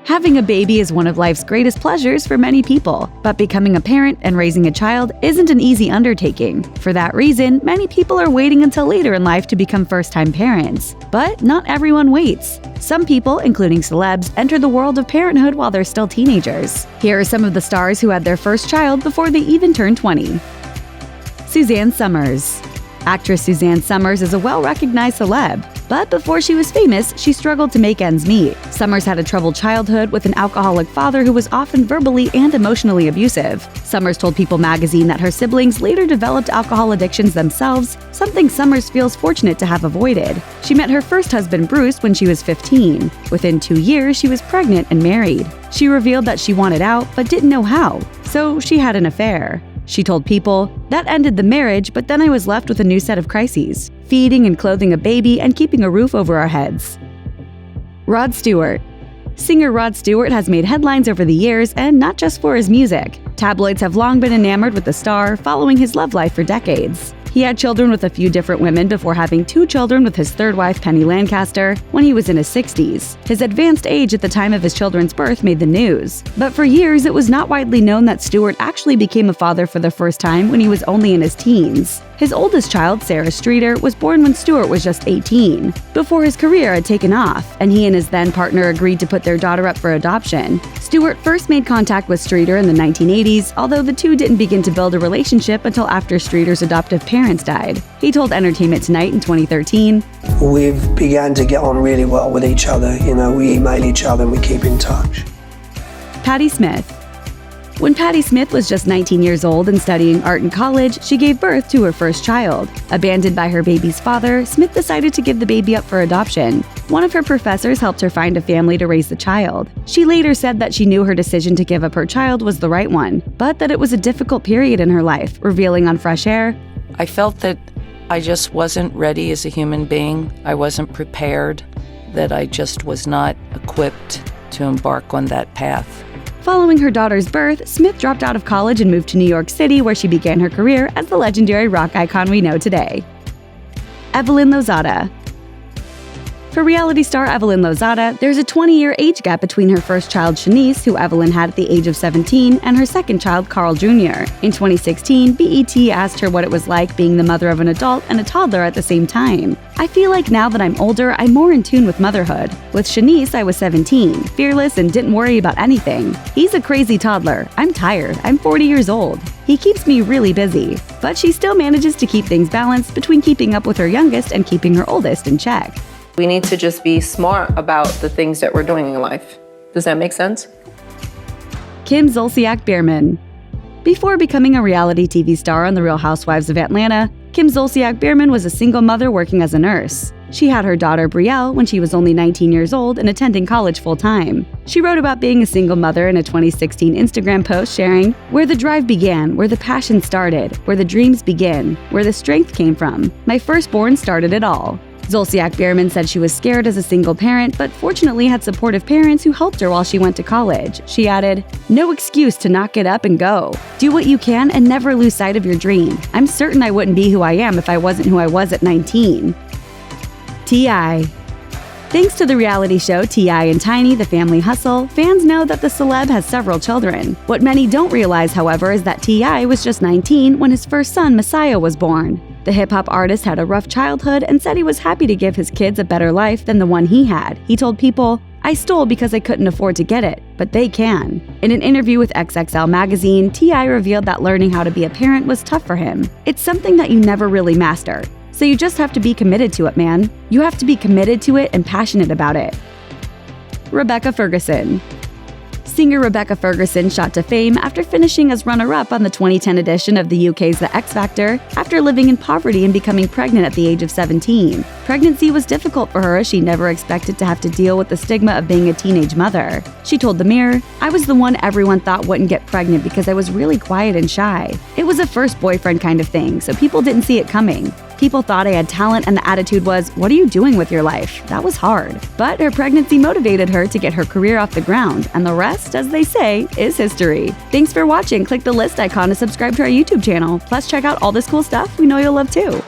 Having a baby is one of life's greatest pleasures for many people, but becoming a parent and raising a child isn't an easy undertaking. For that reason, many people are waiting until later in life to become first-time parents. But not everyone waits. Some people, including celebs, enter the world of parenthood while they're still teenagers. Here are some of the stars who had their first child before they even turned 20. Suzanne Somers. Actress Suzanne Somers is a well-recognized celeb, but before she was famous, she struggled to make ends meet. Somers had a troubled childhood with an alcoholic father who was often verbally and emotionally abusive. Somers told People magazine that her siblings later developed alcohol addictions themselves, something Somers feels fortunate to have avoided. She met her first husband Bruce when she was 15. Within 2 years, she was pregnant and married. She revealed that she wanted out but didn't know how, so she had an affair. She told People, "That ended the marriage, but then I was left with a new set of crises: feeding and clothing a baby and keeping a roof over our heads." Rod Stewart. Singer Rod Stewart has made headlines over the years, and not just for his music. Tabloids have long been enamored with the star, following his love life for decades. He had children with a few different women before having 2 children with his third wife, Penny Lancaster, when he was in his 60s. His advanced age at the time of his children's birth made the news. But for years, it was not widely known that Stewart actually became a father for the first time when he was only in his teens. His oldest child, Sarah Streeter, was born when Stewart was just 18, before his career had taken off, and he and his then partner agreed to put their daughter up for adoption. Stewart first made contact with Streeter in the 1980s, although the two didn't begin to build a relationship until after Streeter's adoptive parents died. He told Entertainment Tonight in 2013, "We've begun to get on really well with each other. We email each other and we keep in touch." Patti Smith. When Patti Smith was just 19 years old and studying art in college, she gave birth to her first child. Abandoned by her baby's father, Smith decided to give the baby up for adoption. One of her professors helped her find a family to raise the child. She later said that she knew her decision to give up her child was the right one, but that it was a difficult period in her life, revealing on Fresh Air, "I felt that I just wasn't ready as a human being. I wasn't prepared, that I just was not equipped to embark on that path." Following her daughter's birth, Smith dropped out of college and moved to New York City, where she began her career as the legendary rock icon we know today. Evelyn Lozada. For reality star Evelyn Lozada, there's a 20-year age gap between her first child, Shanice, who Evelyn had at the age of 17, and her second child, Carl Jr. In 2016, BET asked her what it was like being the mother of an adult and a toddler at the same time. "I feel like now that I'm older, I'm more in tune with motherhood. With Shanice, I was 17, fearless and didn't worry about anything. He's a crazy toddler. I'm tired. I'm 40 years old. He keeps me really busy." But she still manages to keep things balanced between keeping up with her youngest and keeping her oldest in check. We need to just be smart about the things that we're doing in life. Does that make sense? Kim Zolciak-Biermann. Before becoming a reality TV star on The Real Housewives of Atlanta, Kim Zolciak-Biermann was a single mother working as a nurse. She had her daughter Brielle when she was only 19 years old and attending college full-time. She wrote about being a single mother in a 2016 Instagram post, sharing, "Where the drive began, where the passion started, where the dreams begin, where the strength came from. My firstborn started it all." Zolciak-Biermann said she was scared as a single parent, but fortunately had supportive parents who helped her while she went to college. She added, "No excuse to not get up and go. Do what you can and never lose sight of your dream. I'm certain I wouldn't be who I am if I wasn't who I was at 19. T.I. Thanks to the reality show T.I. and Tiny, The Family Hustle, fans know that the celeb has several children. What many don't realize, however, is that T.I. was just 19 when his first son, Messiah, was born. The hip-hop artist had a rough childhood and said he was happy to give his kids a better life than the one he had. He told People, "I stole because I couldn't afford to get it, but they can." In an interview with XXL magazine, T.I. revealed that learning how to be a parent was tough for him. "It's something that you never really master. So you just have to be committed to it, man. You have to be committed to it and passionate about it." Rebecca Ferguson. Singer Rebecca Ferguson shot to fame after finishing as runner-up on the 2010 edition of the UK's The X Factor after living in poverty and becoming pregnant at the age of 17. Pregnancy was difficult for her as she never expected to have to deal with the stigma of being a teenage mother. She told The Mirror, "I was the one everyone thought wouldn't get pregnant because I was really quiet and shy. It was a first boyfriend kind of thing, so people didn't see it coming. People thought I had talent and the attitude was, 'What are you doing with your life?' That was hard." But her pregnancy motivated her to get her career off the ground, and the rest, as they say, is history. Thanks for watching. Click the list icon to subscribe to our YouTube channel. Plus, check out all this cool stuff we know you'll love too.